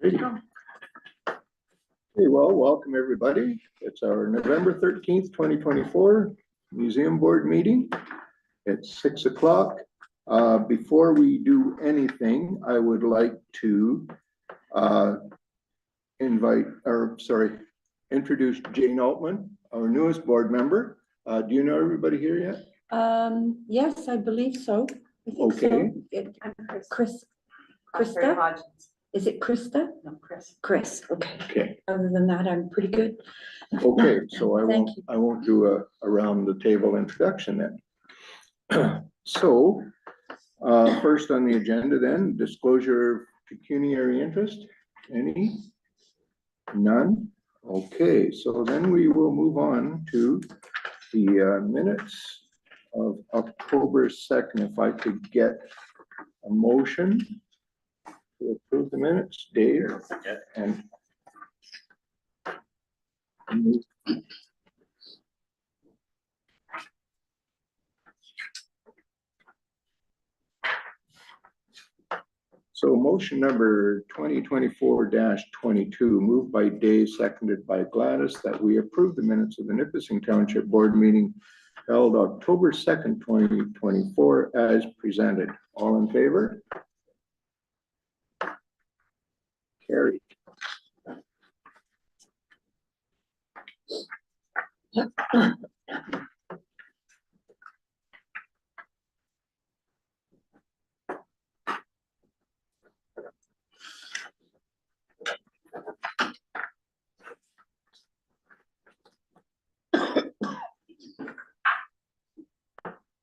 Hey, well, welcome everybody. It's our November 13th, 2024 Museum Board meeting. It's 6 o'clock. Before we do anything, I would like to introduce Jane Altman, our newest board member. Do you know everybody here yet? Yes, I believe so. I think Okay. so. Krista? Is it Krista? No, Chris. Chris, okay. Okay. Other than that, I'm pretty good. Okay, so Thank you. I won't do a around the table introduction then. So, first on the agenda then, disclosure of pecuniary interest. Any? None? Okay, so then we will move on to the minutes of October 2nd. If I could get a motion to approve the minutes, Dave and so motion number 2024-22, moved by Dave, seconded by Gladys, that we approve the minutes of the Nipissing Township Board meeting held October 2nd, 2024 as presented. All in favor? Carried.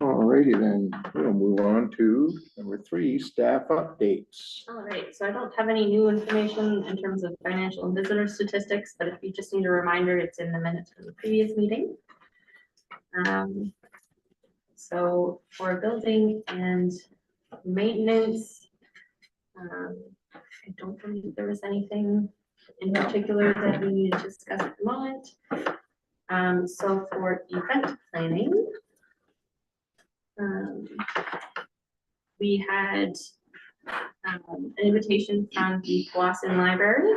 Alrighty then, we'll move on to number 3, staff updates. All right, so I don't have any new information in terms of financial and visitor statistics, but if you just need a reminder, it's in the minutes from the previous meeting. So for building and maintenance, I don't believe there was anything in particular that we need to discuss at the moment. So for event planning, we had an invitation from the Blossom Library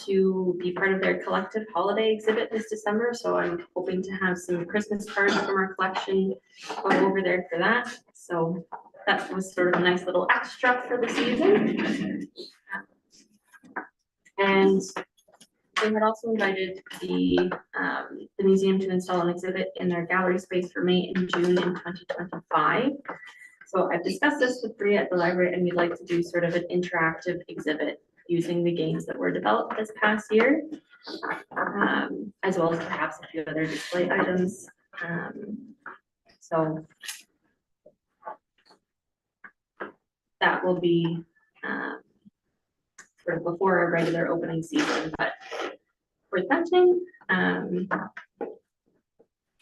to be part of their collective holiday exhibit this December. So I'm hoping to have some Christmas cards from our collection go over there for that. So that was sort of a nice little extra for the season. And they had also invited the museum to install an exhibit in their gallery space for May and June in 2025. So I've discussed this with Bria at the library, and we'd like to do sort of an interactive exhibit using the games that were developed this past year, as well as perhaps a few other display items. So that will be sort of before our regular opening season, but for fencing,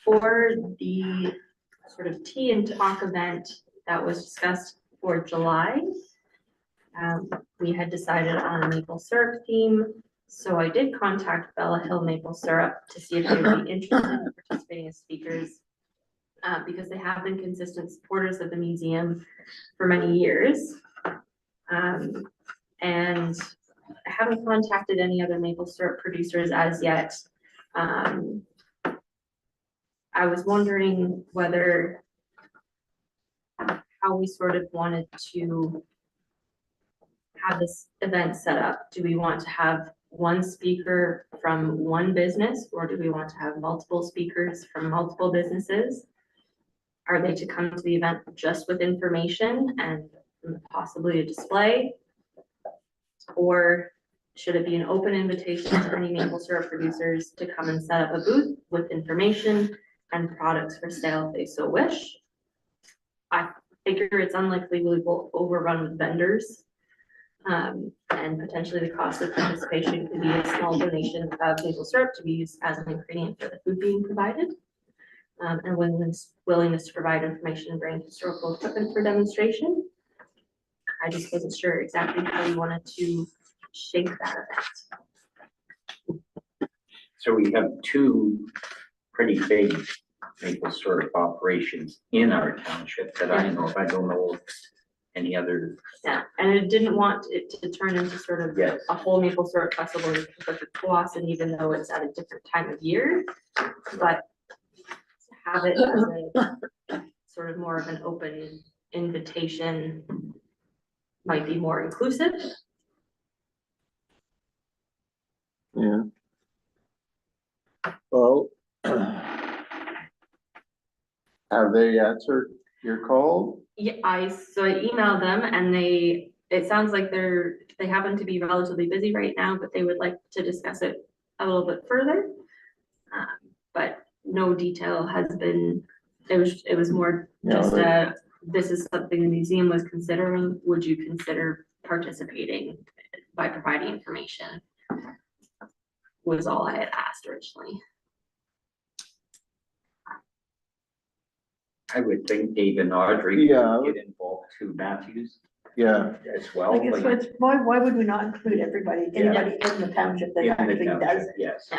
for the sort of tea and talk event that was discussed for July, we had decided on a maple syrup theme. So I did contact Bella Hill Maple Syrup to see if they would be interested in participating as speakers, because they have been consistent supporters of the museum for many years. And I haven't contacted any other maple syrup producers as yet. I was wondering whether how we sort of wanted to have this event set up. Do we want to have one speaker from one business, or do we want to have multiple speakers from multiple businesses? Are they to come to the event just with information and possibly a display? Or should it be an open invitation to any maple syrup producers to come and set up a booth with information and products for sale if they so wish? I figure it's unlikely we will overrun with vendors, and potentially the cost of participation could be a small donation of maple syrup to be used as an ingredient for the food being provided, and willingness to provide information and bring historical equipment for demonstration. I just wasn't sure exactly how we wanted to shape that event. So we have two pretty big maple syrup operations in our township that I know of. I don't know any other, Yeah, and I didn't want it to turn into sort of Yes. a whole maple syrup festival with the Kawasaki, even though it's at a different time of year. But to have it as a sort of more of an open invitation might be more inclusive. Yeah. Well, have they answered your call? Yeah, so I emailed them and it sounds like they happen to be relatively busy right now, but they would like to discuss it a little bit further. But no detail has been, it was more Yeah, just this is something the museum was considering. Would you consider participating by providing information? Was all I had asked originally. I would think Dave and Audrey Yeah. would get involved too, Matthews Yeah, as well. I guess like, why would we not include everybody, Yeah. anybody in the township that in the actually does township, it? yes.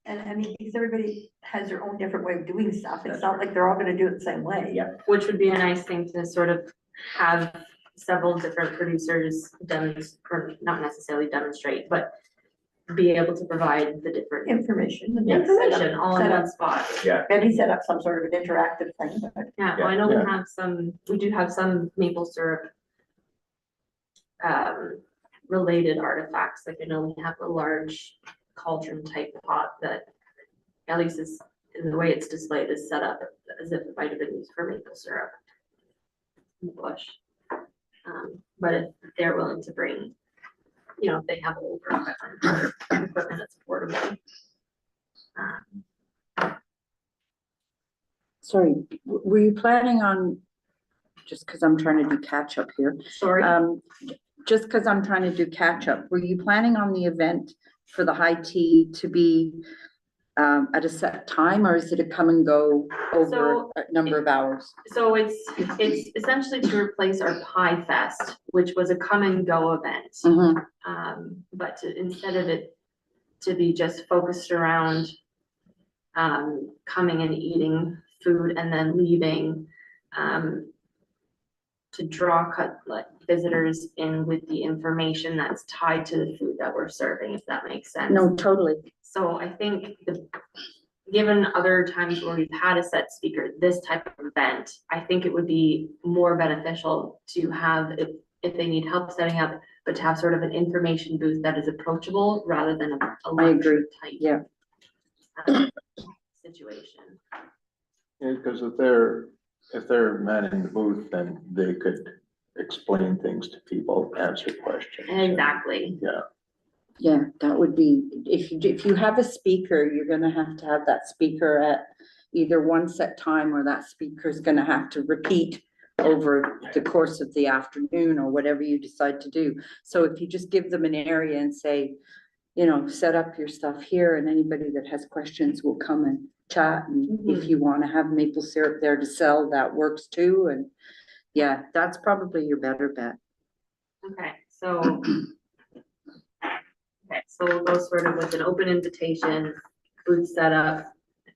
And I mean, because everybody has their own different way of doing stuff. It's not like they're all gonna do it the same way. Yeah. Which would be a nice thing to sort of have several different producers or not necessarily demonstrate, but be able to provide the different Information. and information all in set one up- spot. Yeah, Maybe set up some sort of an interactive thing, but Yeah, well, I know Yeah. we do have some maple syrup related artifacts, like I know we have a large cauldron type pot that at least is, in the way it's displayed, is set up as if it might have been used for maple syrup in the bush. But if they're willing to bring, if they have older equipment that's portable. Sorry, were you planning on, just because I'm trying to do catch up here, Sorry, just because I'm trying to do catch up, were you planning on the event for the high tea to be at a set time, or is it a come and go over So, a number of hours? so it's essentially to replace our Pie Fest, which was a come and go event. But instead of it to be just focused around coming and eating food and then leaving, to draw visitors in with the information that's tied to the food that we're serving, if that makes sense. No, totally. So I think given other times where we've had a set speaker, this type of event, I think it would be more beneficial to have, if they need help setting up, but to have sort of an information booth that is approachable rather than a I agree. type Yeah. situation. yeah, because if they're manning the booth, then they could explain things to people, answer questions. Exactly. Yeah, that would be, if you have a speaker, you're gonna have to have that speaker at either one set time, or that speaker's gonna have to repeat over the course of the afternoon, or whatever you decide to do. So if you just give them an area and say, set up your stuff here, and anybody that has questions will come and chat, and if you wanna have maple syrup there to sell, that works too, and yeah, that's probably your better bet. Okay, so we'll go sort of with an open invitation, booth setup,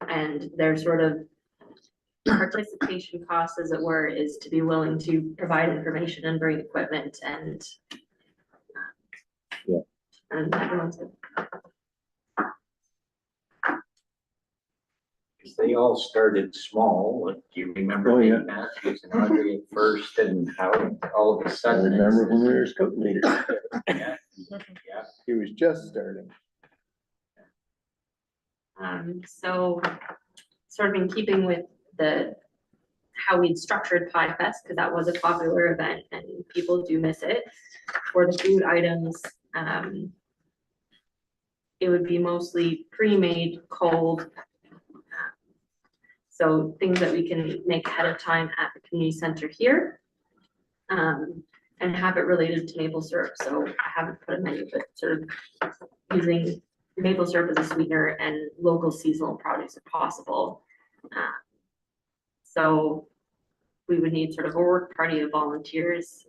and their sort of participation cost, as it were, is to be willing to provide information and bring equipment and Yeah. and everyone's good. they all started small. Like, do you remember Oh, yeah. Dave Matthews and Audrey at first, and how all of a I sudden? remember when we were scout leaders, Yeah, yeah. he was just starting. So sort of in keeping with how we'd structured Pie Fest, because that was a popular event and people do miss it. For the food items, it would be mostly pre-made, cold. So things that we can make ahead of time at the community center here. And have it related to maple syrup. So I haven't put a menu, but sort of using maple syrup as a sweetener and local seasonal produce if possible. So we would need sort of a work party of volunteers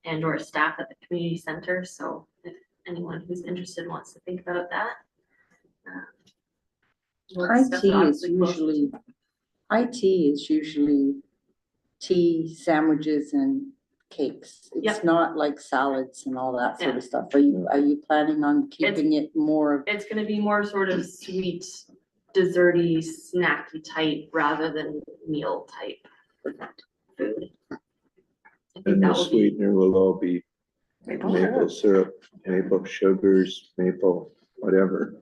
and or staff at the community center. So if anyone who's interested wants to think about that. we'll discuss it obviously closer to- IT is usually tea, sandwiches and cakes. It's Yep. not like salads and all that sort Yeah. of stuff. Are you planning on keeping it more? It's gonna be more sort of sweet, desserty, snacky type rather than meal type food. I think And the that will be, sweetener will all be Maple maple syrup. syrup, maple sugars, maple, whatever.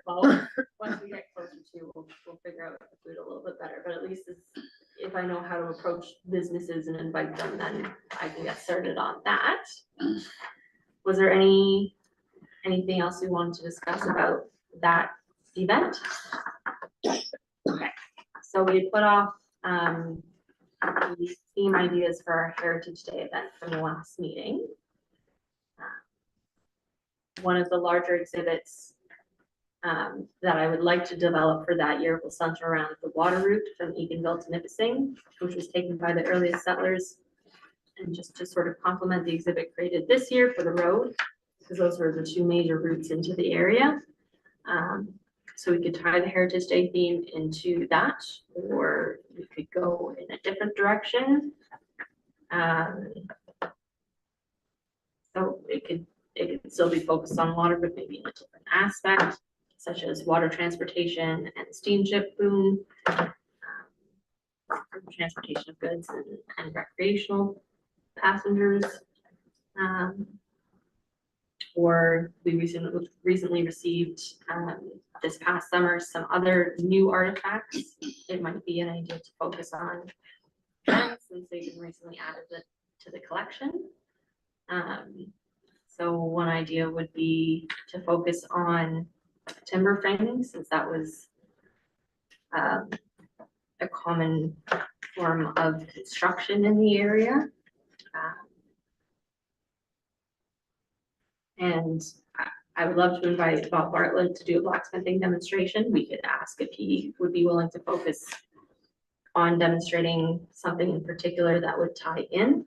well, once we get closer to, we'll figure out the food a little bit better, but at least if I know how to approach businesses and invite them, then I can get started on that. Was there anything else you wanted to discuss about that event? Okay, so we put off, the theme ideas for our Heritage Day event from the last meeting. One of the larger exhibits that I would like to develop for that year will center around the water route from Eganville to Nipissing, which was taken by the earliest settlers. And just to sort of complement the exhibit created this year for the road, because those were the two major routes into the area. So we could tie the Heritage Day theme into that, or we could go in a different direction. So it could still be focused on water, but maybe in a different aspect, such as water transportation and steamship boom, transportation of goods and recreational passengers. Or we recently received this past summer some other new artifacts. It might be an idea to focus on since they've been recently added to the collection. So one idea would be to focus on timber framing, since that was a common form of construction in the area. And I would love to invite Bob Bartlett to do a blacksmithing demonstration. We could ask if he would be willing to focus on demonstrating something in particular that would tie in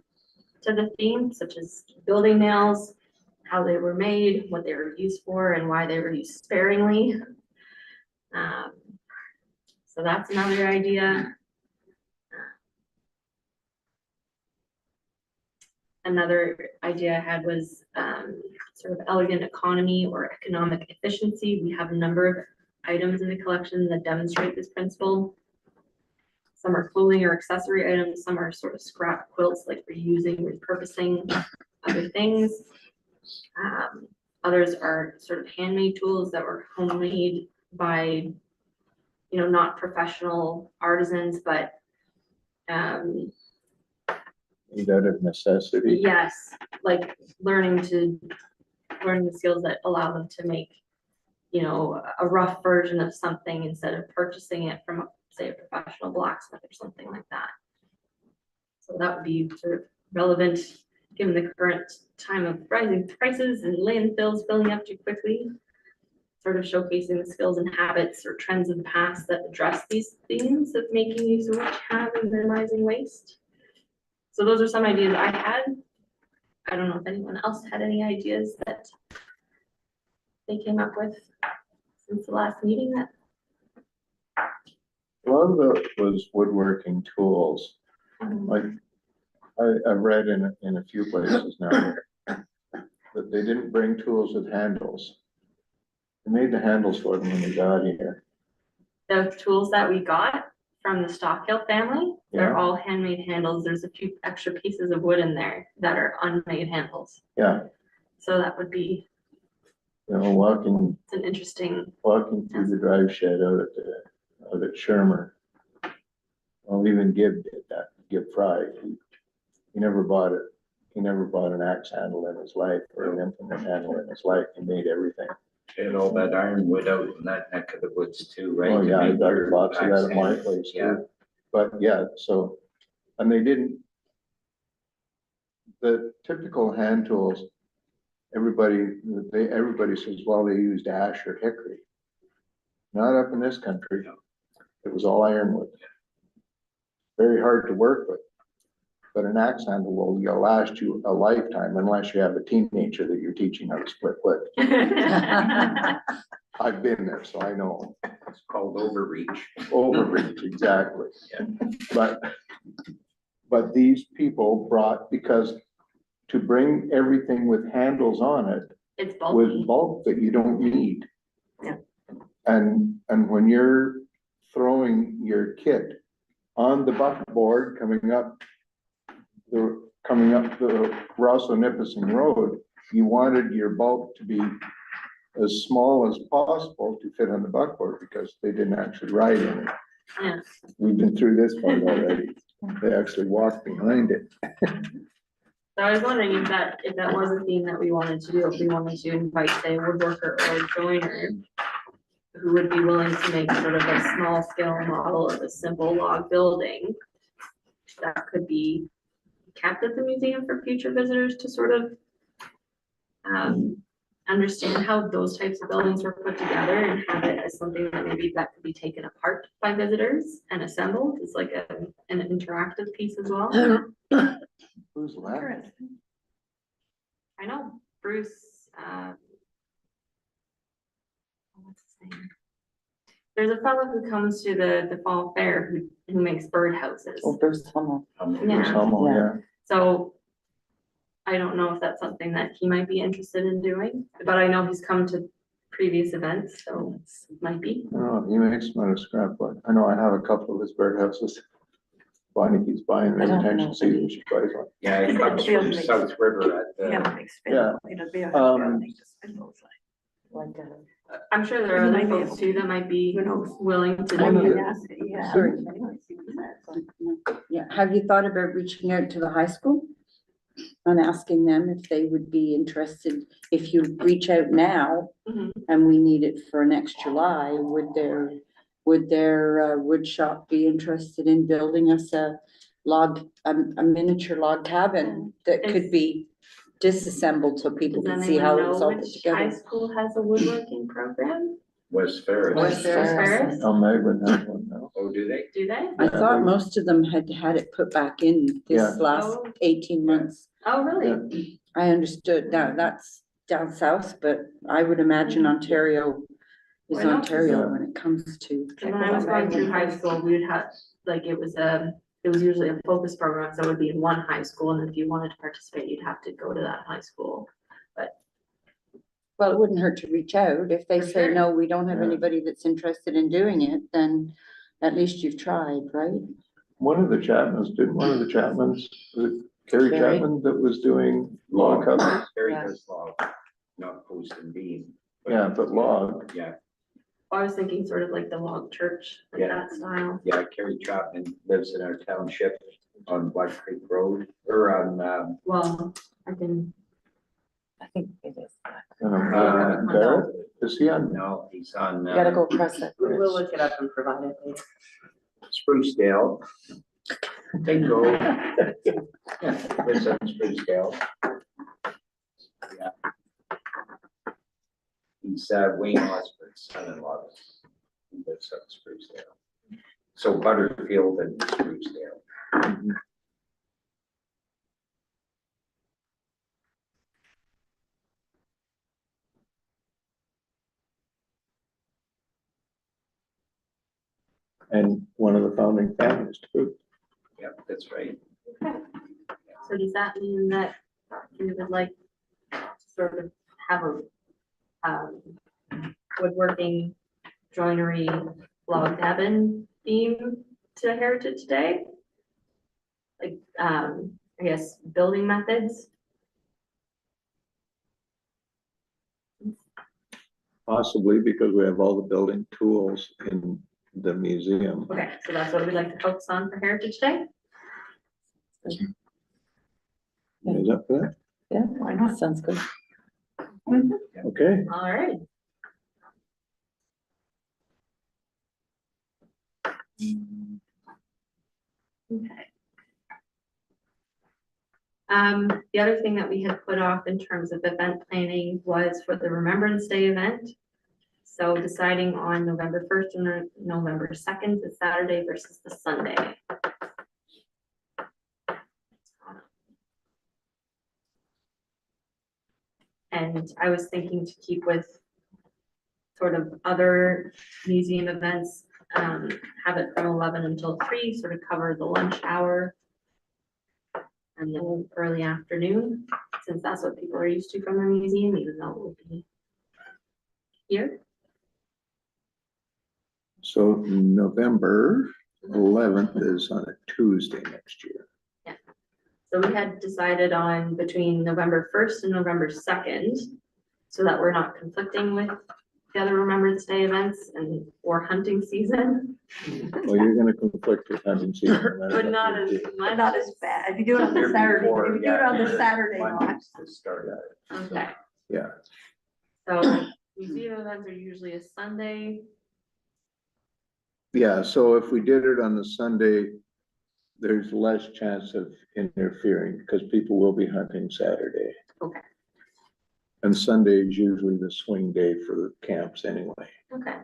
to the theme, such as building nails, how they were made, what they were used for, and why they were used sparingly. So that's another idea. Another idea I had was sort of elegant economy or economic efficiency. We have a number of items in the collection that demonstrate this principle. Some are clothing or accessory items, some are sort of scrap quilts, like reusing, repurposing other things. Others are sort of handmade tools that were homemade by, not professional artisans, but Made out of necessity. yes, like learning the skills that allow them to make, a rough version of something instead of purchasing it from, say, a professional blacksmith or something like that. So that would be sort of relevant given the current time of rising prices and landfills filling up too quickly, sort of showcasing the skills and habits or trends of the past that address these themes of making use of what you have and minimizing waste. So those are some ideas I had. I don't know if anyone else had any ideas that they came up with since the last meeting. That A lot of it was woodworking tools. Like I've read in a few places now that they didn't bring tools with handles. They made the handles for them when they got here. the tools that we got from the Stockhill family, they're Yeah. all handmade handles. There's a few extra pieces of wood in there that are unmade handles. Yeah, So that would be, walking it's an interesting, through the drive shed out at Shermer. Well, even Gibb did that, Gibb Fry. He never bought it. He never bought an axe handle in his life or an implement handle in his life. He made everything. And all that ironwood out in that neck of the woods too, right? Oh, To yeah, I make got your lots of that at my accent. place Yeah. too. But yeah, so, and they didn't, the typical hand tools, everybody says, well, they used ash or hickory. Not up in this country. It was all ironwood. Very hard to work with. But an axe handle will last you a lifetime unless you have a teenager that you're teaching how to split wood. I've been there, so I know. It's called overreach. Overreach, exactly. Yeah. But But these people brought, because to bring everything with handles on it It's with bulky. bulk that you don't need. Yeah. And when you're throwing your kit on the buckboard coming up the Rosso Nipissing Road, you wanted your bulk to be as small as possible to fit on the buckboard because they didn't actually ride in it. Yeah. We've been through this part already. They actually walked behind it. So I was wondering if that was a theme that we wanted to do, if we wanted to invite, say, a woodworker or a joiner who would be willing to make sort of a small scale model of a simple log building that could be kept at the museum for future visitors to sort of understand how those types of buildings were put together and have it as something that maybe that could be taken apart by visitors and assembled as like an interactive piece as well. Who's laughing? I know Bruce, what's his name? There's a fellow who comes to the fall fair who makes birdhouses. Oh, Bruce Hummel. Bruce Hummel, yeah. So I don't know if that's something that he might be interested in doing, but I know he's come to previous events, so it might be. I don't know, he makes them out of scrapwood. I know I have a couple of his birdhouses. Bonnie keeps buying them every time she sees them, she buys one. Yeah, it comes from South River at Yeah, the, it makes spindle, it'll be a Um, thing to spindles like. I'm sure there are You other might be folks able too that might be Who knows? willing to I do can it. ask, yeah. Sorry. Anyway, see what he says. Yeah, have you thought about reaching out to the high school? And asking them if they would be interested, if you reach out now Mhm. and we need it for next July, would their wood shop be interested in building us a miniature log cabin that could be disassembled so people Does can see how anyone it's know all put which high together? school has a woodworking program? West Ferris. West Ferris? Oh, Meg would have one now. Oh, do they? Do they? I thought most of them had had it put back in Yeah. this last Oh. 18 months. Oh, really? I understood that, that's down south, but I would imagine Ontario is Why not? Ontario when it comes to. When I was going through high school, we would have, like, it was usually a focus program, so it would be in one high school, and if you wanted to participate, you'd have to go to that high school. Well, it wouldn't hurt to reach out. If they For say, sure. no, we don't have Yeah. anybody that's interested in doing it, then at least you've tried, right? One of the Chapmans, didn't one of the Chapmans, was it Carrie Carrie? Chapman that was doing log cabins? Very does log, not post and beam. Yeah, but log. Yeah, I was thinking sort of like the log church, like Yeah. that style. yeah, Carrie Chapman lives in our township on Black Creek Road, or on, Well, I can, I think it is. Barrett, is he on? no, he's on, You gotta go across that We'll bridge. look it up and provide it later. Sprucedale. Bingo. Lives on Sprucedale. Yeah. He's Wayne Osborne's son-in-law. He lives on Sprucedale. So Butterfield and Sprucedale. And one of the founding families too. Yeah, that's right. so does that mean that you would like to sort of have a woodworking, joinery, log cabin theme to Heritage Day? Like, I guess, building methods? Possibly because we have all the building tools in the museum. Okay, so that's what we'd like to focus on for Heritage Day? Is that for Yeah, Why not? sounds good. that? Okay. All right. Okay. The other thing that we had put off in terms of event planning was for the Remembrance Day event. So deciding on November 1st and November 2nd, the Saturday versus the Sunday. And I was thinking to keep with sort of other museum events, have it from 11 until 3, sort of cover the lunch hour. And then early afternoon, since that's what people are used to from the museum, even though it will be here. So November 11th is on a Tuesday next year. So we had decided on between November 1st and November 2nd, so that we're not conflicting with the other Remembrance Day events and or hunting season, Well, you're gonna conflict with hunting season. no matter but what not you as do. But much. not as bad. If you do it on the Year Saturday, before, if you do it yeah, on the Saturday, not. Monday's the start of it. Okay, Yeah, so museum events are usually a Sunday. yeah, so if we did it on the Sunday, there's less chance of interfering, because people will be hunting Saturday. Okay. And Sunday is usually the swing day for camps anyway. Okay,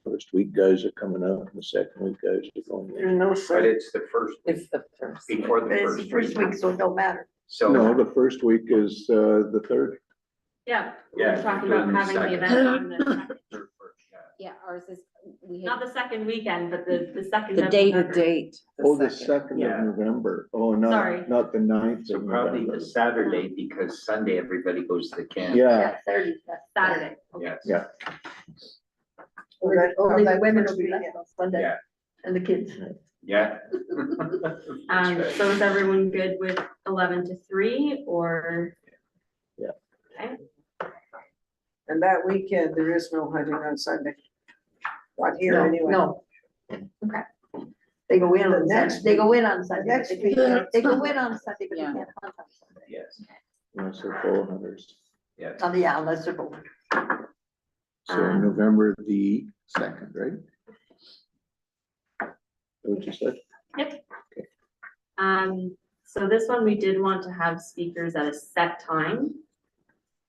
First week guys are coming out, and the second week guys are going in. No, But it's the first, It's the first. before the But it's the first week, so it don't matter. So. No, the first week is, the third. yeah, Yeah, we're talking doing about the having the second. event on the second, Third first, yeah. Yeah, ours is, we not had the second weekend, but the second. The of date. November. date. Oh, the second Yeah. of November. Oh, Sorry. not the 9th So of probably November. the Saturday, because Sunday everybody goes to the camp. Yeah, Saturday. Saturday. Yes. Yeah. Only the women will be left on Sunday, Yeah, and the kids. yeah. That's right. So is everyone good with 11 to 3 or? Yeah. Okay, And that weekend, there is no hunting on Sunday. Not here No, anyway. no. Okay. They go in The on next Sunday, they go in on Sunday. next They weekend. they go in on Sunday, but they Yeah. can't hunt on Sunday. Yes, unless they're bow hunters. yes. Yeah, unless they're both. So November the 2nd, right? What you said? So this one, we did want to have speakers at a set time,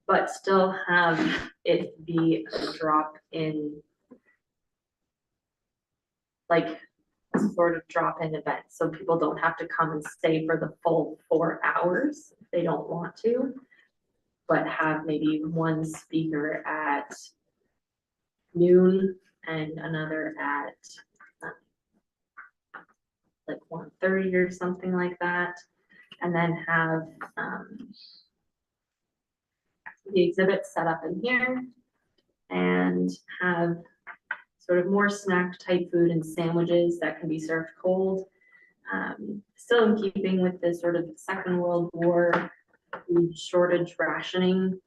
but still have it be a drop in, like, a sort of drop-in event, so people don't have to come and stay for the full 4 hours if they don't want to, but have maybe one speaker at noon and another at like 1:30 or something like that, and then have the exhibit set up in here and have sort of more snack type food and sandwiches that can be served cold. Still in keeping with the sort of Second World War food shortage rationing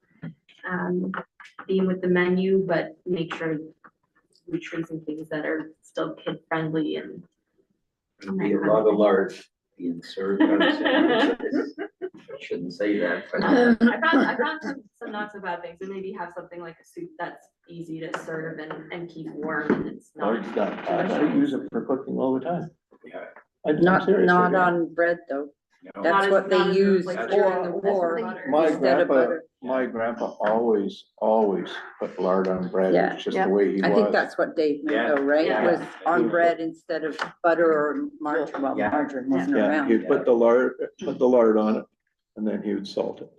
theme with the menu, but make sure we treat some things that are still kid friendly and. There'll be a lot of lard being served on sandwiches. I shouldn't say that, but. I found some not so bad things, and maybe have something like a soup that's easy to serve and keep warm, and it's not. Large stuff. I use it for cooking all the time. Yeah. I'm Not, serious, I not do. on bread though. No. Not That's as- what they not as used like during the during war. butter. My Instead of grandpa, butter. my grandpa always put lard on bread. Yeah. It's just Yeah. the way he I think was. that's what Dave meant Yeah. though, right? Yeah. Was on bread instead of butter or margarine. Well, Yeah. margarine wasn't Yeah, around. he'd put the lard on it, and then he would salt it.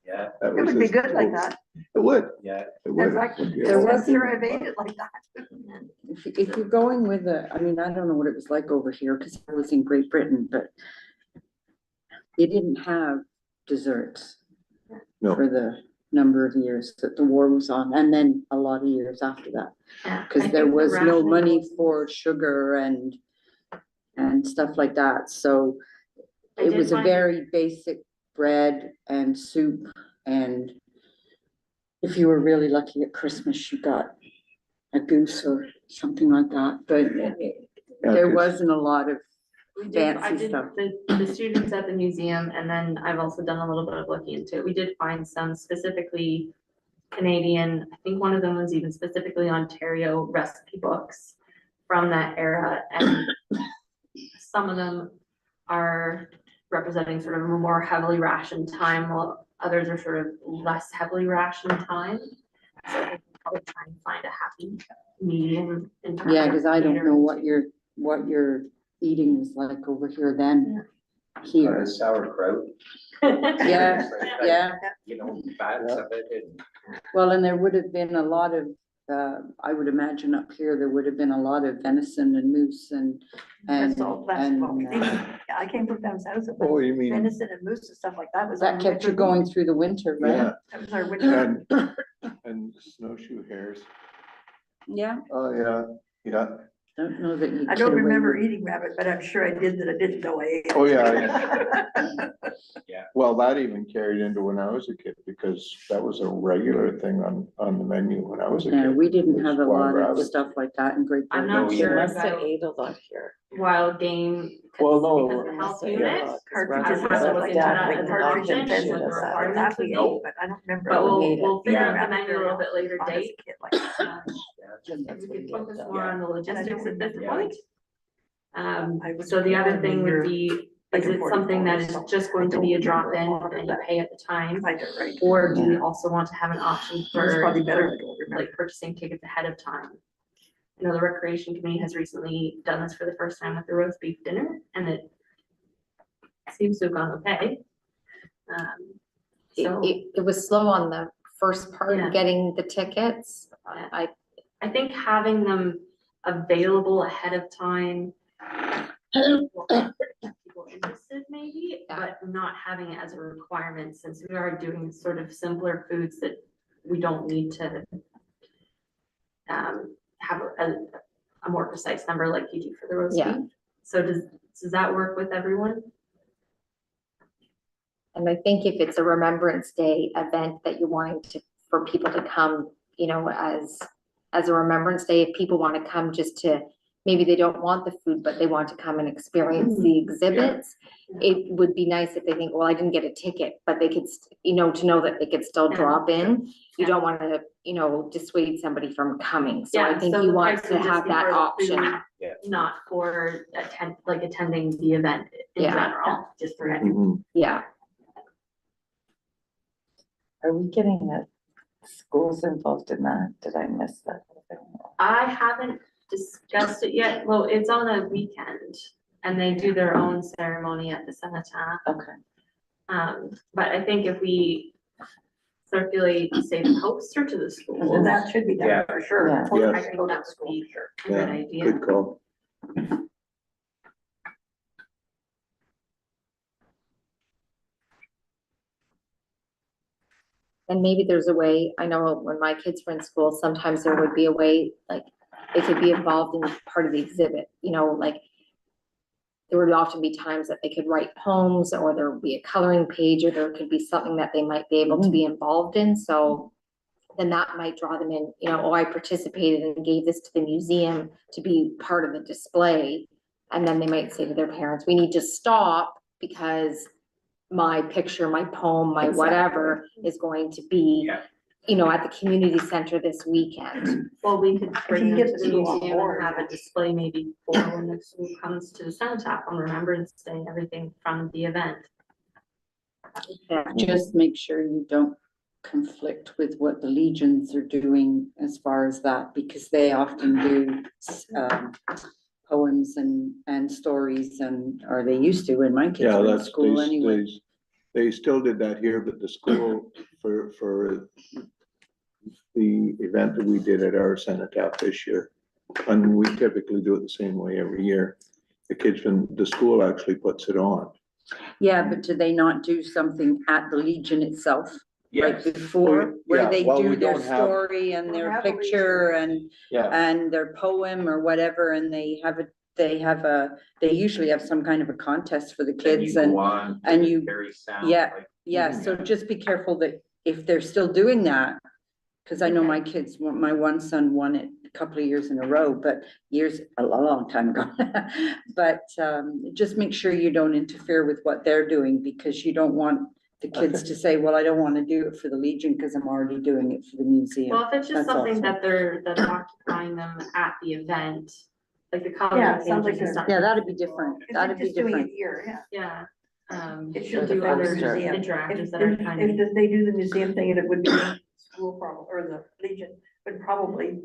Yeah, That It was would be his- good like that. It would, yeah. it would. Exactly. There I'm was- sure I've ate it like that. If you're going with I mean, I don't know what it was like over here, because I was in Great Britain, but you didn't have desserts No. for the number of years that the war was on, and then a lot of years after that, Yeah, I because there think the was no rationing money was- for sugar and stuff like that, so I it did was a find- very basic bread and soup, and if you were really lucky at Christmas, you got a goose or something like that, but Yeah, there 'cause- wasn't a lot of We did, I fancy did, stuff. the students at the museum, and then I've also done a little bit of looking into it. We did find some specifically Canadian, I think one of them was even specifically Ontario recipe books from that era, and some of them are representing sort of a more heavily rationed time, while others are sort of less heavily rationed time. So I think we'll probably try and find a happy medium. in terms Yeah, of because I don't know what catering your eating was like over here then, here. Sauerkraut. to- Yeah, yeah, You know, fats of it and. well, and there would have been a lot of I would imagine up here, there would have been a lot of venison and moose and, That's all, that's and, what we think. I came from down south, but Oh, you mean, venison and moose and stuff like that was. our that kept you winter going meat. through the winter, right? yeah, That was our winter. and snowshoe hares. Yeah, Oh, yeah, yeah. don't know that you. I get don't away remember with- eating rabbit, but I'm sure I did that I didn't know I ate. Oh, yeah. Yeah. Well, that even carried into when I was a kid, because that was a regular thing on the menu when I was a kid. Yeah, we didn't was have a wild lot of rabbit. stuff like that in Great I'm Britain. not No, sure you must have about ate a lot here. wild game. Well, no, Because of the health must have unit. ate a lot, 'cause Partridges Roger and I'd have stuff to like look into that, that like and partridge and option, pheasant what and the stuff like requirements that we would ate, be. but I don't remember. But we'll, ate it. we'll figure Yeah. out the menu a little bit later Not as a date. kid, like that. Um, That's We what could he focus had more done. on the logistics at this Yeah. point. I was So the other born thing when would you're be, like is in it something that 44, is so just I going to don't be a remember drop a lot of in and you that. pay at the time? I got right. Or do we Yeah. also want to have an option It's for probably better, I don't remember. like purchasing tickets ahead of time? You know, the recreation committee has recently done this for the first time with the roast beef dinner, and it seems to have gone okay. So It was slow on the first Yeah. part, getting the tickets. Yeah. I think having them available ahead of time will get people interested maybe, but not having it as a requirement, since we are doing sort of simpler foods that we don't need to have a more precise number like you do for the roast Yeah. beef. So does that work with everyone? And I think if it's a Remembrance Day event that you're wanting to, for people to come, you know, as a Remembrance Day, if people want to come just to, maybe they don't want the food, but they want to come and experience the exhibits. It would be nice if they think, well, I didn't get a ticket, but they could, you know, to know that they could still Yeah. drop in. You Yeah. don't want to, you know, dissuade somebody from coming. So I Yeah, think so you the want price to would just have be that for the option. food, Yeah. not for attending the event in Yeah. general. Just for. Mhm. Yeah. Are we getting the schools involved in that? Did I miss that? I haven't discussed it yet. Well, it's on a weekend and they do their own ceremony at the cenotaph. Okay. But I think if we circulate, say, the poster to the Well, schools, that should be done Yeah. for sure. Yeah. Before Yes. I I can think go to that would school, be sure. a good idea. Good call. And maybe there's a way, I know when my kids were in school, sometimes there would be a way, like, they could be involved in part of the exhibit, you know, like. There would often be times that they could write poems, or there would be a coloring page, or there could be something that they might be able to be involved in, so. Then that might draw them in, you know, oh, I participated and gave this to the museum to be part of the display. And then they might say to their parents, we need to stop because my picture, my poem, my whatever is going to be, Yeah. you know, at the community center this weekend. Well, we could bring you them get to the the school on museum board. and have a display maybe for when the school comes to the cenotaph on Remembrance Day, everything from the event. Just make sure you don't conflict with what the legions are doing as far as that, because they often do poems and stories or they used to when my kids Yeah, were in that's, school anyway. they still did that here, but the school for the event that we did at our cenotaph this year, and we typically do it the same way every year. The kids from the school actually puts it on. Yeah, but do they not do something at the Legion itself, right Yes. before, where Yeah, they well, do we their don't have- story and We their have a picture Legion. Yeah. and their poem or whatever, and they usually have some kind of a contest for the Then you kids go and, on and to you- carry sound, yeah. like, yeah, so just be careful that if they're still doing that, cause I know my kids, my one son won it a couple of years in a row, but a long time ago. But, just make sure you don't interfere with what they're doing, because you don't want the kids to say, well, I don't wanna do it for the Legion, cause I'm already doing it for the museum. Well, if it's just That's something awesome. that's occupying them at the event, like the coloring Yeah, it sounds pages like and stuff. Yeah, that'd be different, If that'd they're be just doing different. it here, yeah. Yeah, It she'll should do be other museum. interactions that are If kind of, they do the museum thing, and it would be school problem, or the Legion would probably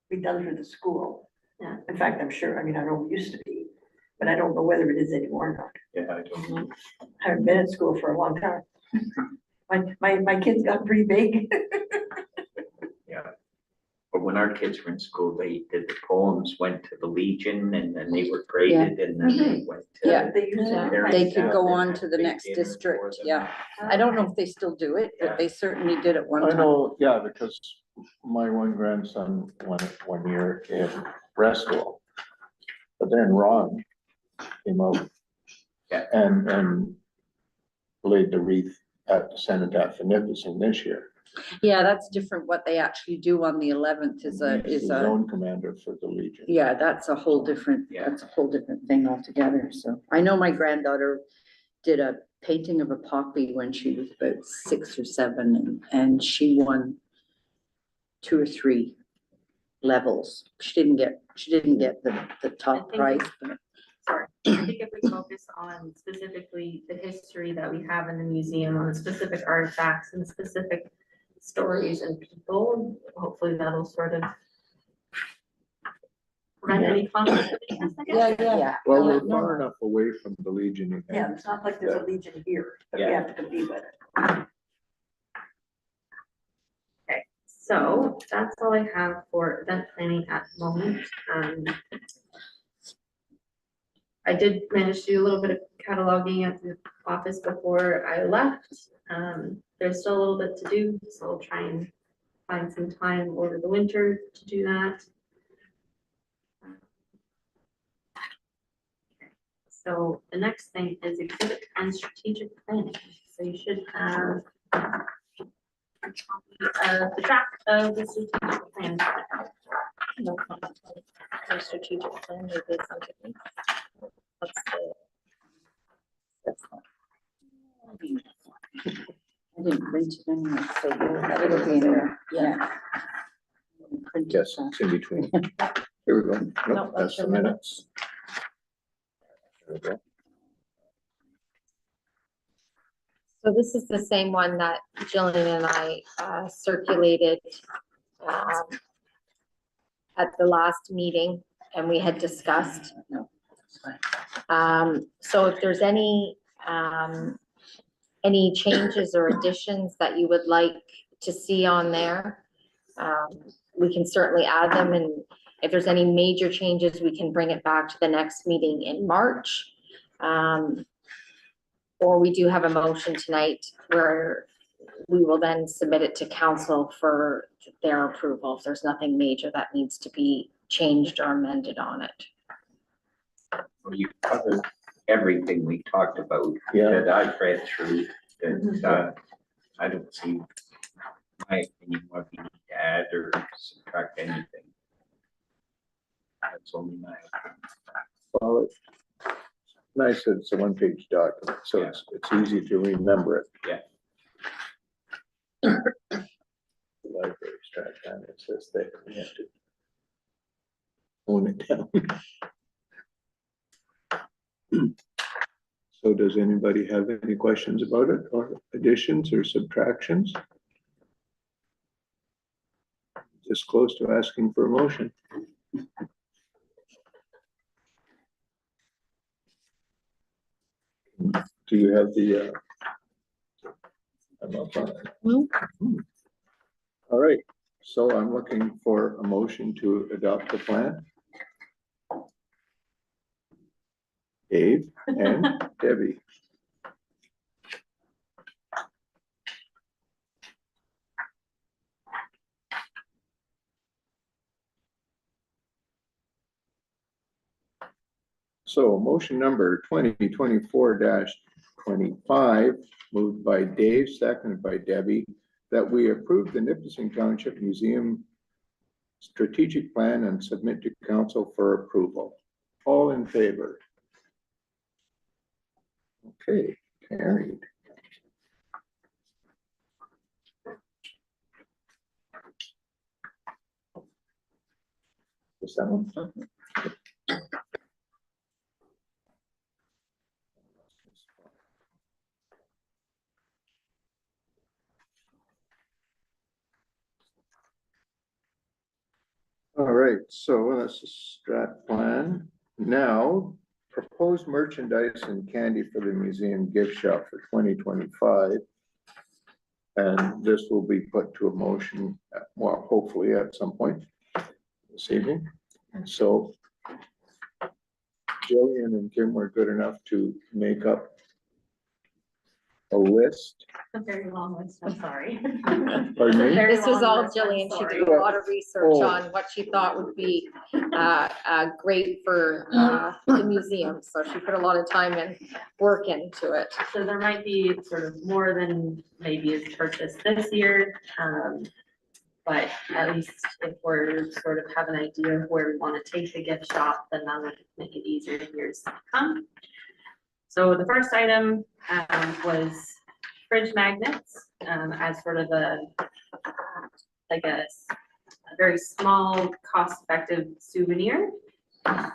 be done through the school. Yeah. In fact, I'm sure, I mean, I know it used to be, but I don't know whether it is anymore or not. yeah, I don't know. I haven't been at school for a long time. My kids got pretty big. Yeah. when our kids were in school, they did the poems, went to the Legion, and then they were graded, and then they went to. Yeah. They used to. Parents' They could go Down on and to had the big next dinner for district, them. yeah. I don't know if they still do it, but they certainly did at one I time. know, yeah, because my one grandson went one year in Bristol. But then Ron came out. Yeah. And laid the wreath at the Cenotaph in Nipissing this year. Yeah, that's different. What they actually do on the 11th is He's a, the zone commander for the Legion. yeah, that's a whole different, Yeah. that's a whole different thing altogether. So I know my granddaughter did a painting of a poppy when she was about 6 or 7, and she won 2 or 3 levels. She didn't get the top think- prize, but Sorry, I think if we focus on specifically the history that we have in the museum, on the specific artifacts and specific stories and people, hopefully that'll sort of prevent any conflict. I guess. yeah. Well, Yeah, we're no, far no. enough away from the Legion, you Yeah, think? it's not like there's a Legion here, that we Yeah. have to compete with it. So that's all I have for event planning at the moment. I did manage to do a little bit of cataloging at the office before I left. There's still a little bit to do, so I'll try and find some time over the winter to do that. So the next thing is exhibit and strategic planning. So you should have the draft of the strategic plan. No comment on the strategic plan, we did something. What's the- that's not- I didn't print it anyway, so That'll it'll be in there, yeah. Print it, Yes, so. it's in between. Here we go. No, Nope, that's the minutes. There we go. So this is the same one that Jillian and I circulated at the last meeting, and we had discussed. No, that's fine. So if there's any changes or additions that you would like to see on there, we can certainly add them, and if there's any major changes, we can bring it back to the next meeting in March. Or we do have a motion tonight where we will then submit it to council for their approval if there's nothing major that needs to be changed or amended on it. Well, you covered everything we talked about Yeah. that I've read through, that, I don't see, in my opinion, what we need to add or subtract anything. That's only my opinion. Well, it's nice that it's a one-page document, so it's easy to remember it. Yeah. The library strat plan, it says that we have to own it down. So does anybody have any questions about it, or additions or subtractions? Just close to asking for a motion. Do you have the, I'm up on it. All right, so I'm looking for a motion to adopt the plan. Dave and Debbie. So motion number 2024-25, moved by Dave, seconded by Debbie, that we approve the Nipissing Township Museum strategic plan and submit to council for approval. All in favor? Okay, carried. Is that one? All right, so that's the strat plan. Now, proposed merchandise and candy for the museum gift shop for 2025. And this will be put to a motion, well, hopefully at some point. this evening. So Jillian and Kim were good enough to make up a list. A very long list, I'm sorry. Pardon me? Very This was long all list, I'm Jillian. She sorry. did a lot of research Oh. on what she thought would be, great for, the museum. So she put a lot of time and work into it. So there might be sort of more than maybe is purchased this year. But at least if we're sort of have an idea of where we want to take the gift shop, then that would make it easier in years to come. So the first item was fridge magnets as sort of like a very small, cost-effective souvenir. And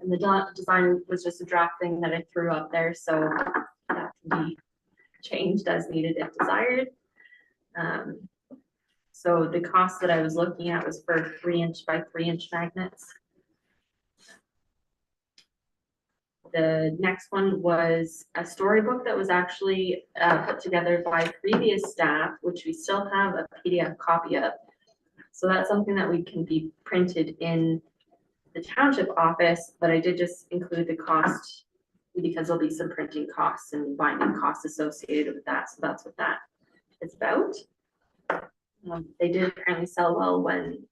the design was just a draft thing that I threw up there, so that can be changed as needed if desired. So the cost that I was looking at was for 3-inch by 3-inch magnets. The next one was a storybook that was actually put together by previous staff, which we still have a PDF copy of. So that's something that we can be printed in the township office, but I did just include the cost because there'll be some printing costs and binding costs associated with that. So that's what that is about. They did apparently sell well when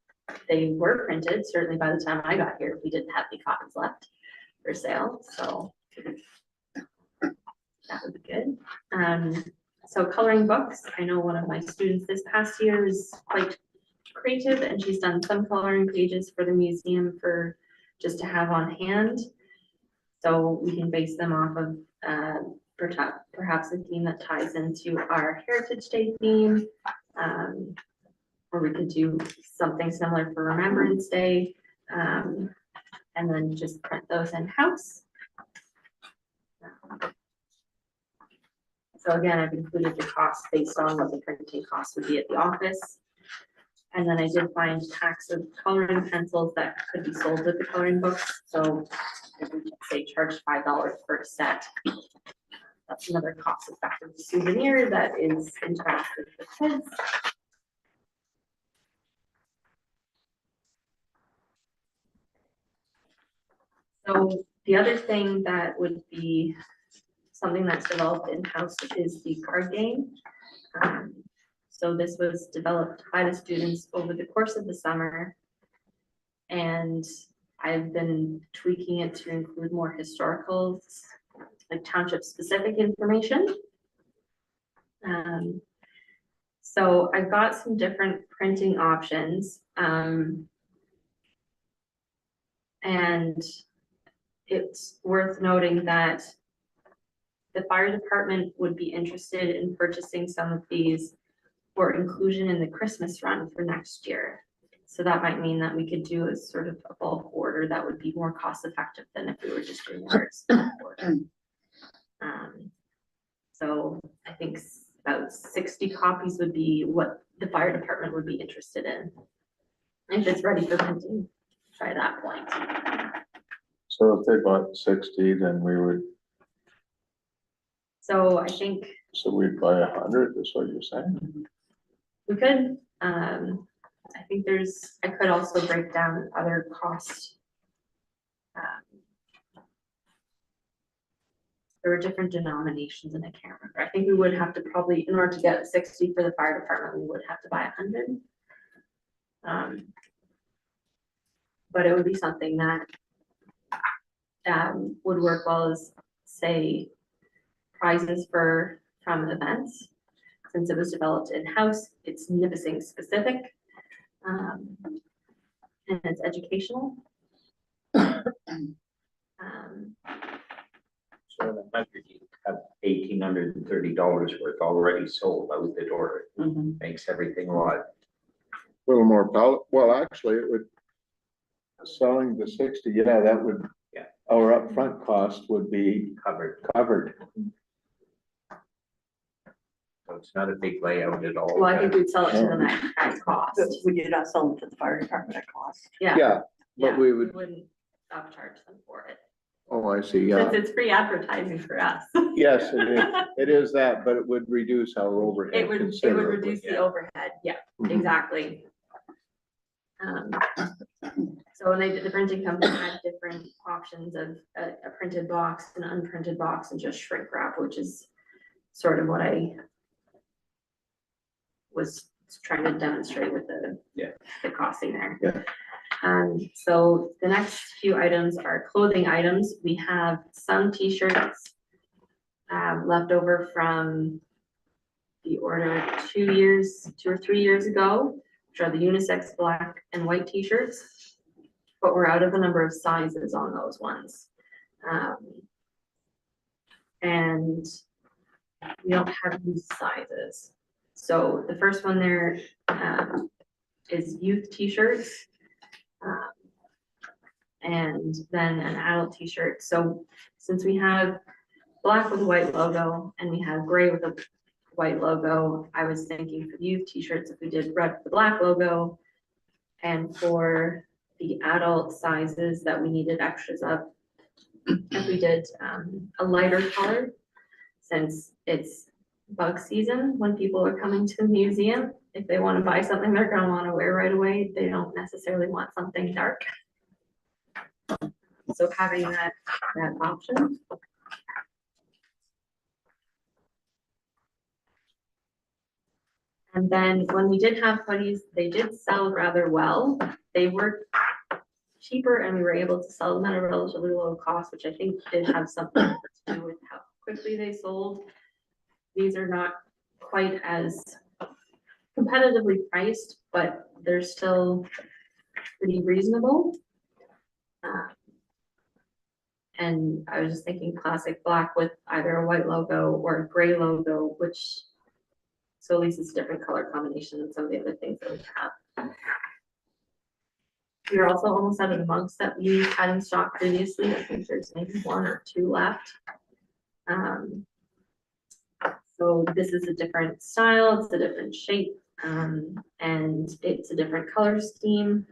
they were printed. Certainly by the time I got here, we didn't have any copies left for sale, so that would be good. So coloring books, I know one of my students this past year is quite creative and she's done some coloring pages for the museum for just to have on hand. So we can base them off of perhaps a theme that ties into our Heritage Day theme. Or we could do something similar for Remembrance Day. And then just print those in-house. So again, I've included the cost based on what the printing cost would be at the office. And then I did find packs of coloring pencils that could be sold with the coloring books. So if we say charge $5 for a set, that's another cost-effective souvenir that is interactive for kids. So the other thing that would be something that's developed in-house is the card game. So this was developed by the students over the course of the summer. And I've been tweaking it to include more historical, like township specific information. So I've got some different printing options. And it's worth noting that the fire department would be interested in purchasing some of these for inclusion in the Christmas run for next year. So that might mean that we could do a sort of a bulk order that would be more cost effective than if we were just doing a order. So I think about 60 copies would be what the fire department would be interested in. If it's ready for printing by that point. So if they bought 60, then we would, So I think so we'd buy 100, is what you're saying? we could, I think I could also break down other costs. There were different denominations and I can't remember. I think we would have to probably, in order to get 60 for the fire department, we would have to buy 100. But it would be something that would work well as, say, prizes from events. Since it was developed in-house, it's Nipissing specific. And it's educational. So in 100, you have $1,830 worth already sold out the door. Makes everything a lot. A little more, well, actually, it would, selling the 60, yeah, that would, Yeah. Our upfront cost would be Covered. So it's not a big layout at all. Well, I think we'd sell it to them at cost. But we did not sell them to the fire department at cost. Yeah. Yeah, but we would, Wouldn't upcharge them for it. oh, I see, yeah. Since it's free advertising for us. Yes, it is that, but it would reduce our overhead It would considerably. reduce the overhead, yeah, Mhm. exactly. So when they did, the printing company had different options of a printed box, an unprinted box, and just shrink wrap, which is sort of what I was trying to demonstrate with the costing there. Yeah. So the next few items are clothing items. We have some t-shirts left over from the order 2 or 3 years ago, which are the unisex black and white t-shirts, but we're out of a number of sizes on those ones. And we don't have these sizes. So the first one there is youth t-shirts. And then an adult t-shirt. So since we have black with a white logo and we have gray with a white logo, I was thinking for the youth t-shirts, if we did red with the black logo, and for the adult sizes that we needed extras of, if we did a lighter color, since it's bug season when people are coming to the museum, if they want to buy something they're going to want to wear right away, they don't necessarily want something dark. So having that option. And then when we did have hoodies, they did sell rather well. They were cheaper and we were able to sell them at a relatively low cost, which I think did have something to do with how quickly they sold. These are not quite as competitively priced, but they're still pretty reasonable. And I was just thinking classic black with either a white logo or a gray logo, which, so at least it's a different color combination than some of the other things that we have. We're also almost out of the mugs that we had in stock previously. I think there's maybe 1 or 2 left. So this is a different style, it's a different shape, and it's a different color scheme.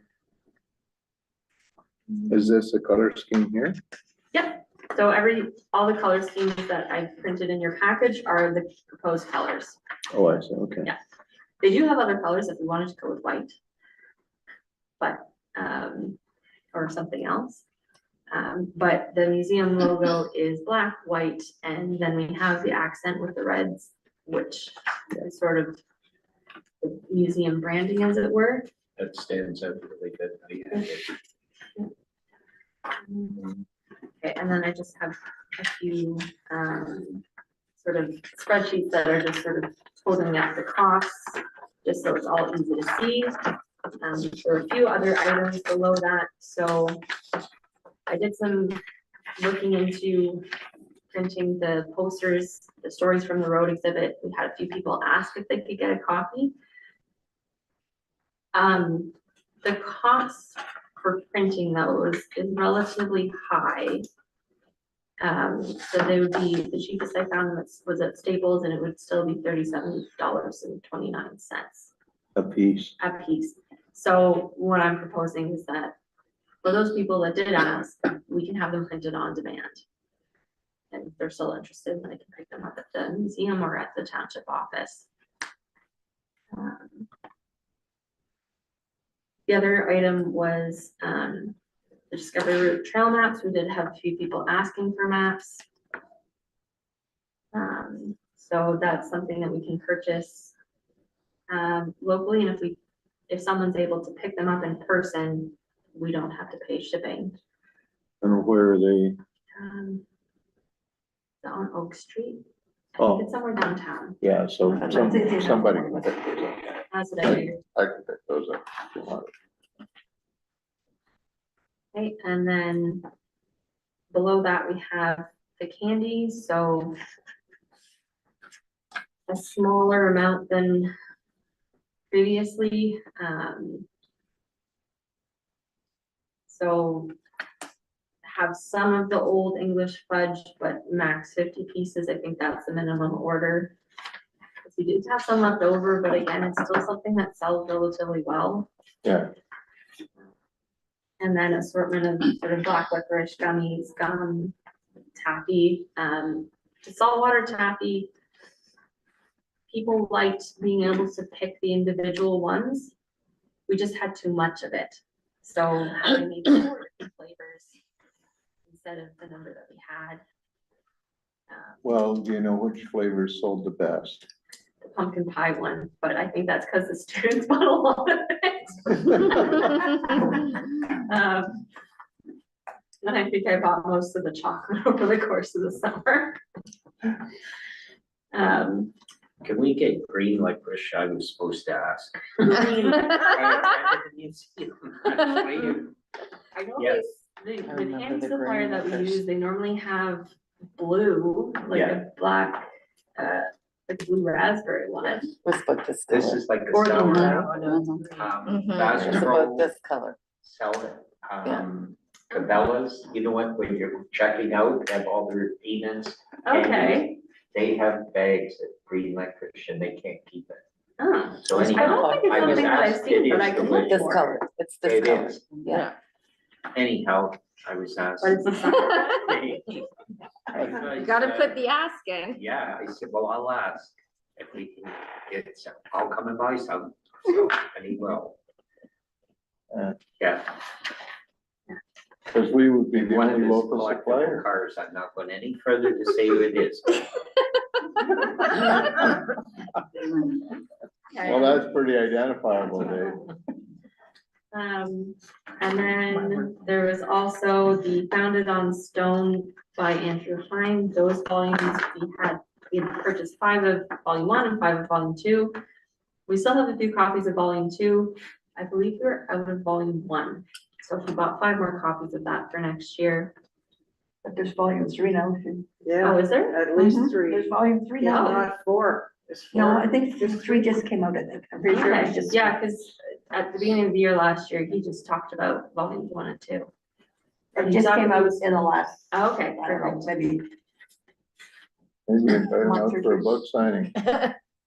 Is this a color scheme here? Yep, so all the color schemes that I've printed in your package are the proposed colors. Oh, I see, okay. Yeah. They do have other colors if we wanted to go with white, but, or something else. But the museum logo is black, white, and then we have the accent with the reds, which is sort of the museum branding, as it were. That stands out really good. Okay, and then I just have a few sort of spreadsheets that are just sort of holding up the costs, just so it's all easy to see. There are a few other items below that, so I did some looking into printing the posters, the stories from the road exhibit. We had a few people ask if they could get a copy. The cost for printing those is relatively high. So they would be, the cheapest I found was at Staples, and it would still be $37.29 A piece. a piece. So what I'm proposing is that for those people that did ask, we can have them printed on demand. And if they're still interested, then I can pick them up at the museum or at the township office. The other item was the Discovery Route trail maps. We did have a few people asking for maps. So that's something that we can purchase locally, and if someone's able to pick them up in person, we don't have to pay shipping. And where are they? On Oak Street. I Oh. think it's somewhere downtown. Yeah, so That's easy enough. somebody can pick those up. That's what I figured. I can pick those up if you want. Okay, and then below that we have the candies, so a smaller amount than previously. So have some of the old English fudge, but max 50 pieces. I think that's the minimum order. We did have some left over, but again, it's still something that sells relatively well. Yeah, And then assortment of sort of black licorice gummies, gum, taffy, saltwater taffy. People liked being able to pick the individual ones. we just had too much of it. So having maybe 4 different flavors instead of the number that we had. Well, do you know which flavors sold the best? The pumpkin pie one, but I think that's because the students bought a lot of it. And I think I bought most of the chocolate over the course of the summer. Can we get green like Rashad was supposed to ask? Green. I know Yes. The I remember candy the supplier green that we first. use, they normally have blue, like Yeah. a black, like blue raspberry one. Was about this This color. is like a Or the sour blue. apple. Mhm. Bass It's Pro about this color. sell it. Cabela's, you know what, when you're checking out, have all their peanuts. Okay. They have bags of green licorice and they can't keep it. Oh, So I anyhow, don't think it's I was something that I've asked, seen, it but is I can look delicious. This for color, it. it's this It color. is. Yeah. Anyhow, I was asked. But it's the summer. You gotta put the ask in. Yeah, I said, well, I'll ask if we can get some, I'll come and buy some, so, and he will. Yeah. Because we would be the One of only his local collectible supplier. cars, I'm not going any further to say who it is. Well, that's pretty identifiable, Dave. And then there was also the Founded on Stone by Andrew Hine. Those volumes we had purchased 5 of volume 1 and 5 of volume 2. We still have a few copies of volume 2. I believe we're out of volume 1. So if we bought 5 more copies of that for next year. But there's volume 3 now. Oh, Yeah, is there? at least Mhm. 3. There's volume 3 No, now. not 4. It's 4. No, I think just 3 just came out, I think. I'm pretty sure it's Okay, just. yeah, because at the beginning of the year last year, he just talked about volumes 1 and 2. It just came out in the last, Oh, okay, I don't know, perfect. maybe. Maybe a better Month note or for a two. book signing.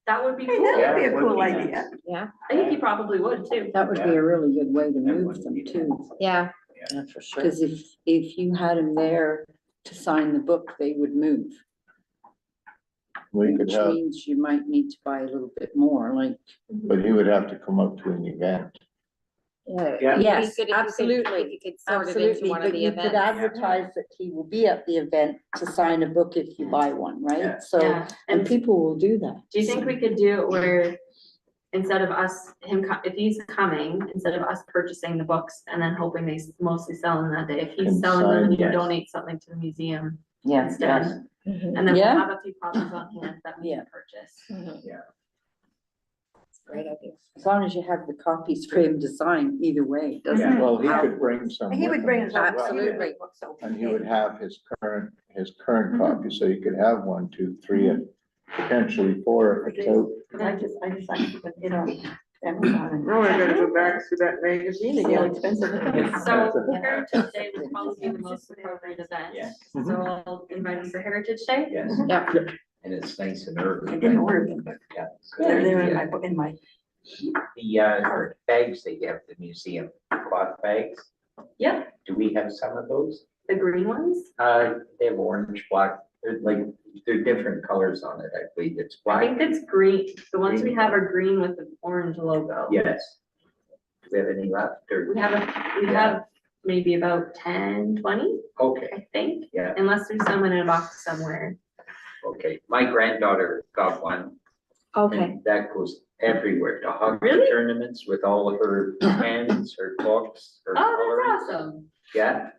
That would be Hey, cool. that would be a Yeah, cool would be idea. Yeah, I think he probably would too. That would be a really good way to move them too, yeah. Yeah, for sure. because if you had them there to sign the book, they would move. We could Which have, means you might need to buy a little bit more, like. but he would have to come up to an event. Yeah. It'd be Yes, good if you could- absolutely, If you could sort it into absolutely, one of but the you could events. advertise that he will be at the event to sign a book if you buy one, Yeah. right? So, Yeah, and and people will do that. do you think we could do it where instead of us, if he's coming, instead of us purchasing the books and then hoping they mostly sell them that day, if he's And selling them, sign, and you yes. donate something to the museum Yeah, instead? yes. Mhm. And then we'll Yeah. have a few copies on hand that we Yeah. can purchase. Mhm. Yeah. Great idea. As long as you have the copies for him to sign, either way, it doesn't. Yeah. Well, he could bring some. He with would him bring as his own. well. Absolutely. And he would have his current copy, so you could have 1, 2, 3, and potentially 4 if it's out. I just like, but you know, Amazon and. No, I gotta go back to that magazine It's real again. expensive. So Heritage Day would probably be the most appropriate event. Yes. So I'll invite him for Heritage Day. Yes, Yeah, and it's nice and early. I didn't order them, but Yeah. they're there in Yeah. my book, in my. The bags they give the museum, cloth bags, Yep, do we have some of those? the green ones. They have orange, black, they're different colors on it, I believe it's I black. think it's green. The ones we have are green with the orange logo. Yes. Do we have any left or? We have maybe about 10, 20, Okay, I think, yeah, unless there's some in a box somewhere. okay. My granddaughter got one. Okay, And that goes everywhere to hockey Really? tournaments with all of her pens, her books, her Oh, colors. that's awesome. Yeah. 'cause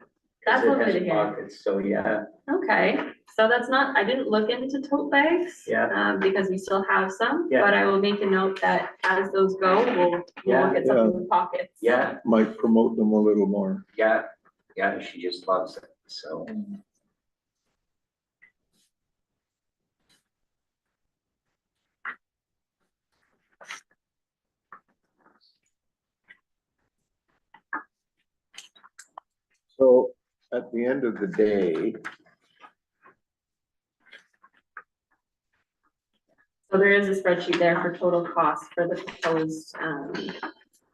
That's it lovely has to hear. pockets, so yeah, Okay, so that's not, I didn't look into tote bags. Yeah. Because we still have some, Yeah. but I will make a note that as those go, we'll Yeah. look at something with pockets. yeah, Might promote them a little more. yeah, yeah, she just loves it, so. So at the end of the day, So there is a spreadsheet there for total cost for the proposed,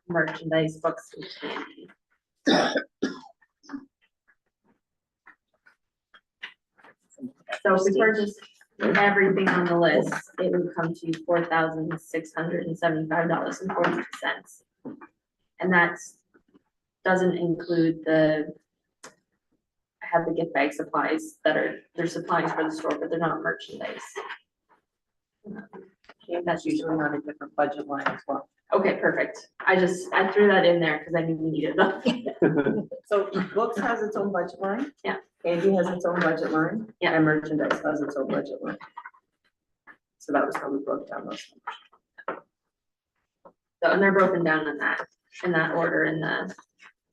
merchandise, books and candy. So if we purchase everything on the list, it would come to $4,675.42. And that's, doesn't include the, I have the gift bag supplies that are, they're supplies for the store, but they're not merchandise. That's usually on a different budget line as well. Okay, perfect. I threw that in there because I knew we needed them. So books has its own budget line. Yeah. Candy has its own budget line. Yeah. And merchandise has its own budget line. So that was how we broke down those. So, and they're broken down in that order in the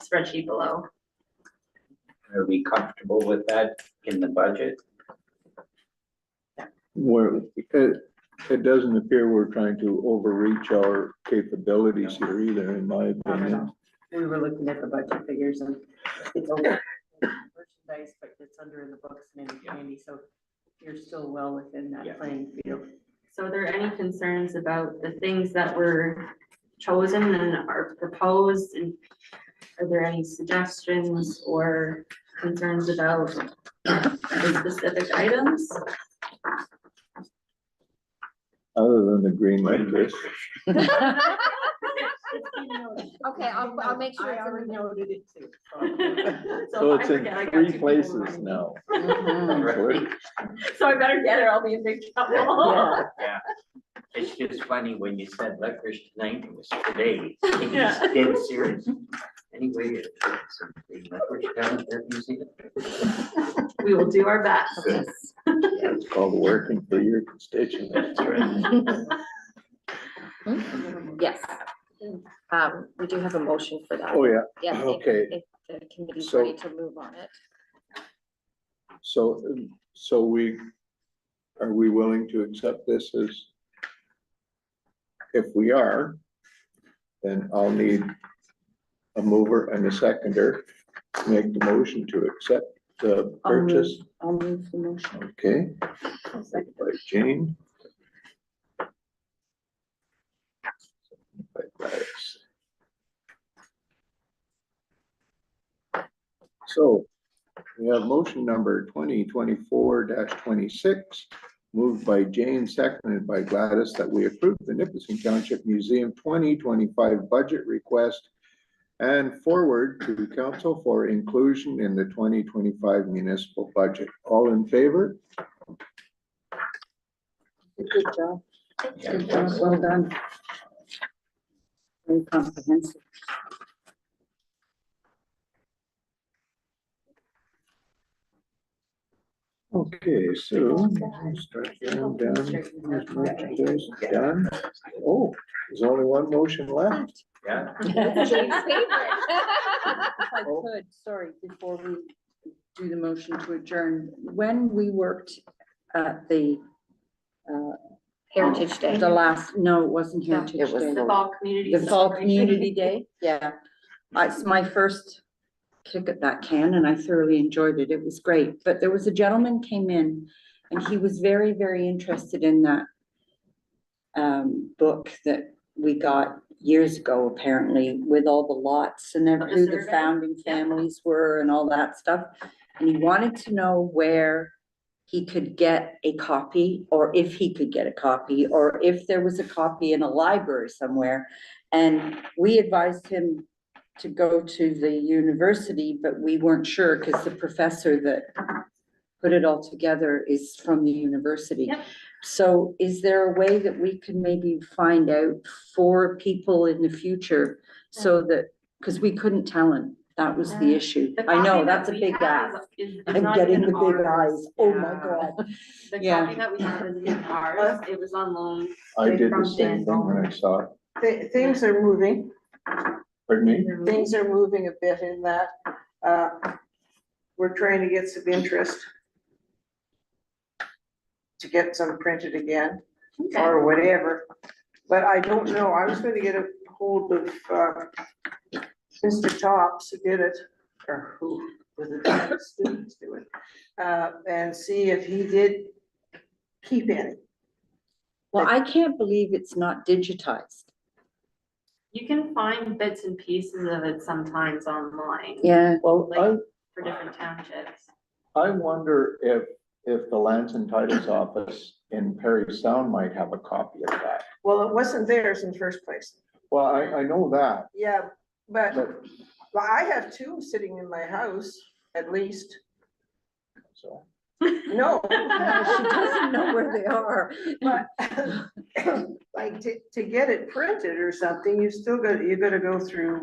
spreadsheet below. Are we comfortable with that in the budget? Where, it doesn't appear we're trying to overreach our capabilities here either, in my opinion. We were looking at the budget figures and it's over merchandise, but it's under in the books and in candy, so you're still well within Yeah. that playing field. So are there any concerns about the things that were chosen and are proposed? And are there any suggestions or concerns about the specific items? Other than the green interest. Okay, I'll make sure I it's in already the noted it too. So if I it's in forget, I got 2 three people places reminding me. now. Right. So I better get it, I'll be in big trouble. Yeah. It's just funny when you said licorice tonight, it was today. Yeah. It's dead serious. Anyway, it's something licorice down at that museum. We will do our best. It's called working for your constituents. That's right. Yes. We do have a motion for that. Oh, yeah, Yeah, if- okay. if the committee's So- ready to move on it. So are we willing to accept this as? If we are, then I'll need a mover and a seconder to make the motion to accept the purchase. I'll move the motion. Okay. Second by Jane. Second by Gladys. So we have motion number 2024-26, moved by Jane, seconded by Gladys, that we approve the Nipissing Township Museum 2025 budget request and forward to council for inclusion in the 2025 municipal budget. All in favor? Good job. Yeah. Good job, well done. Very comprehensive. Okay, so start going down. There's merchandise done. Oh, there's only one motion left. Yeah. Jane's favorite. If I could, sorry, before we do the motion to adjourn, when we worked at the, Heritage Day. the last, no, it wasn't Heritage It was Day. The fall community. The fall celebration. community day, yeah. It's my first kick at that can and I thoroughly enjoyed it. It was great. But there was a gentleman came in and he was very, very interested in that book that we got years ago, apparently, with all the lots and the who the survey? founding Yeah. families were and all that stuff. And he wanted to know where he could get a copy, or if he could get a copy, or if there was a copy in a library somewhere. And we advised him to go to the university, but we weren't sure because the professor that put it all together is from the university. Yep. So is there a way that we could maybe find out for people in the future so that, because we couldn't tell him, that was the Yeah. issue. The I know, copy that's a that we big have ask. is I'm not getting the even big ours. eyes. Oh my Yeah. God. The Yeah. copy that we have isn't even ours, it was on loan. I did the From same thing when I saw it. Things are moving, Pardon me? things are moving a bit in that, we're trying to get some interest to get some printed again, Okay. or whatever. But I don't know, I was gonna get a hold of, Mr. Tops who did it, or who, was it the students do it, and see if he did keep any. Well, I can't believe it's not digitized. You can find bits and pieces of it sometimes online. Yeah. Well, Like for different townships. I wonder if the Lands and Titles Office in Perry Sound might have a copy of that. Well, it wasn't theirs in the first place. Well, I know that, Yeah, But, But, well, I have two sitting in my house, at least. so, No. She doesn't know where they are. But, like, to get it printed or something, you gotta go through,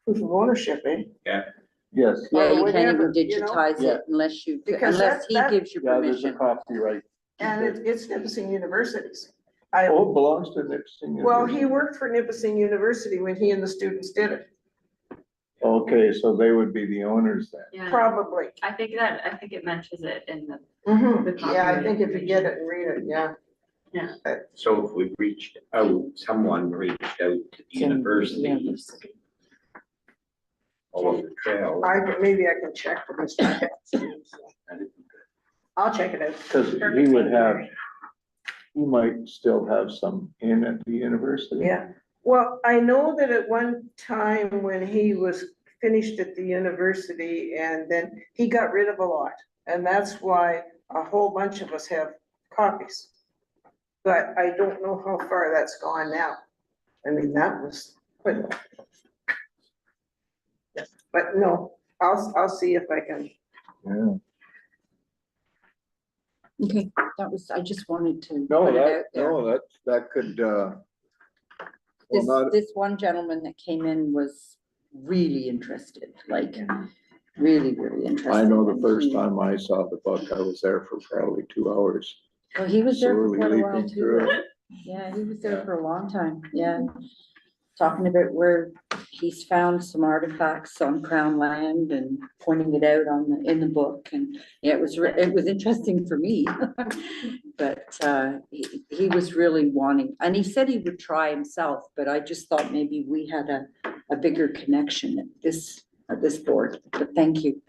proof of ownership, eh? yes, Yeah, Or you can't whatever, even you know? digitize Yeah. it unless you, Because unless he that- gives you yeah, there's a permission. copyright. And it's Nipissing University's. Oh, it belongs to Nipissing. Well, he University. worked for Nipissing University when he and the students did it, Okay, so they would be the owners then. Yeah, probably. I think it mentions it in the, Yeah, I think if you get it and read it, yeah. So if we reached out, someone reached out to the university over the trail. Maybe I can check with Mr. I'll check it out. Cause he would have, he might still have some in at the university. Yeah, well, I know that at one time when he was finished at the university and then he got rid of a lot. And that's why a whole bunch of us have copies. But I don't know how far that's gone now. I mean, that was quite a while. But no, I'll see if I can. Yeah. Okay, that was, I just wanted to. No, put it that, out there. no, that could, well, This, not, this one gentleman that came in was really interested, like, really, really interested. I know the and first he- time I saw the book, I was there for probably 2 hours. Oh, he was there for Slowly quite a while leafing too. through it. Yeah, he was there Yeah. for a long time, yeah. Talking about where he's found some artifacts on Crown land and pointing it out on the, in the book, and yeah, it was interesting for me. But, he was really wanting, and he said he would try himself, but I just thought maybe we had a bigger connection at this board, but thank you.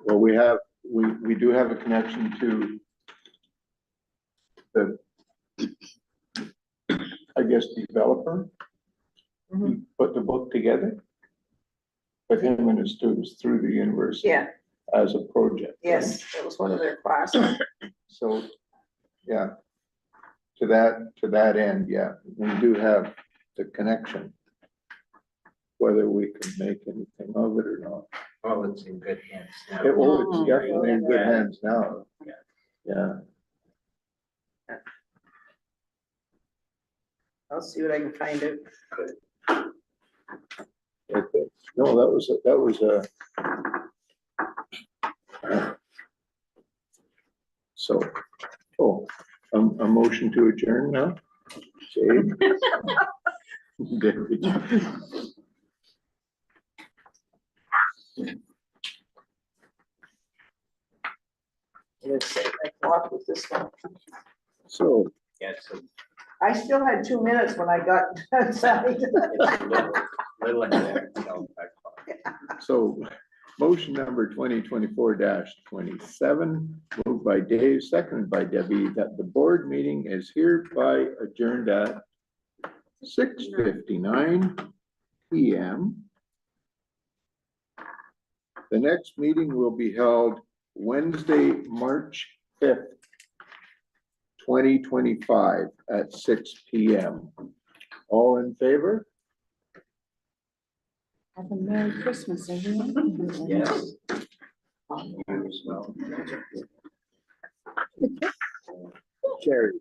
Well, we do have a connection to the, I guess, developer. Who put the book together. But him and his students through the university. Yeah, As a project. right? yes, that was one of their classes. So, yeah. To that end, yeah, we do have the connection. Whether we can make anything of it or not. Well, it's in good hands now. It's definitely in good hands now. Yeah. Yeah, I'll see what I can find out. okay. No, that was a. So, a motion to adjourn now? Jade? David? Let's see, I walked with this one. So, Yeah, so I still had 2 minutes when I got outside. it's a little in there, so that's fine. so motion number 2024-27, moved by Dave, seconded by Debbie, that the board meeting is hereby adjourned at 6:59 PM. The next meeting will be held Wednesday, March 5th, 2025 at 6 PM. All in favor? Have a Merry Christmas, everyone. Yes. You as well. Carried.